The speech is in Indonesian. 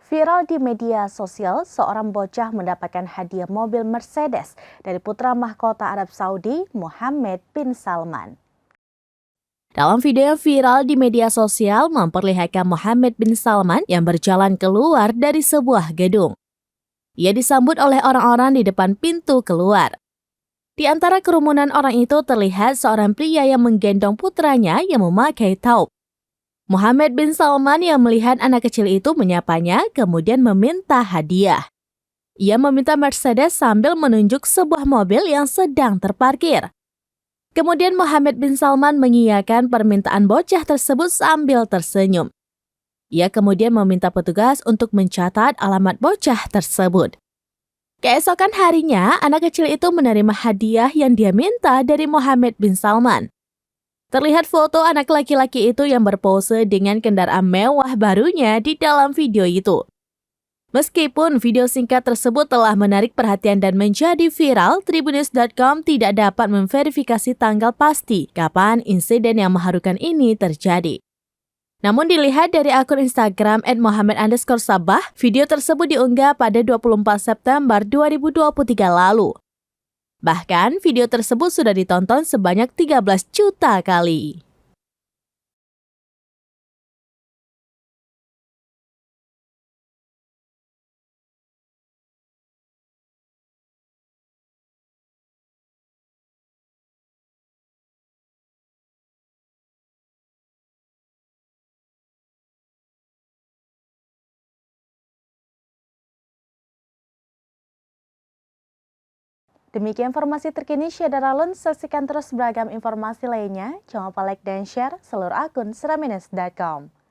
Viral di media sosial, seorang bocah mendapatkan hadiah mobil Mercedes dari putra mahkota Arab Saudi, Mohammed bin Salman. Dalam video yang viral di media sosial memperlihatkan Mohammed bin Salman yang berjalan keluar dari sebuah gedung. Ia disambut oleh orang-orang di depan pintu keluar. Di antara kerumunan orang itu terlihat seorang pria yang menggendong putranya yang memakai taup. Mohammed bin Salman yang melihat anak kecil itu menyapanya, kemudian meminta hadiah. Ia meminta Mercedes sambil menunjuk sebuah mobil yang sedang terparkir. Kemudian Mohammed bin Salman mengiyakan permintaan bocah tersebut sambil tersenyum. Ia kemudian meminta petugas untuk mencatat alamat bocah tersebut. Keesokan harinya, anak kecil itu menerima hadiah yang dia minta dari Mohammed bin Salman. Terlihat foto anak laki-laki itu yang berpose dengan kendaraan mewah barunya di dalam video itu. Meskipun video singkat tersebut telah menarik perhatian dan menjadi viral, Tribunnews.com tidak dapat memverifikasi tanggal pasti kapan insiden yang mengharukan ini terjadi. Namun dilihat dari akun Instagram @mohammed_sabah, video tersebut diunggah pada 24 September 2023 lalu. Bahkan video tersebut sudah ditonton sebanyak 13 juta kali. Demikian informasi terkini Syedara Lun, saksikan terus beragam informasi lainnya. Jangan lupa like dan share seluruh akun Tribunnews.com.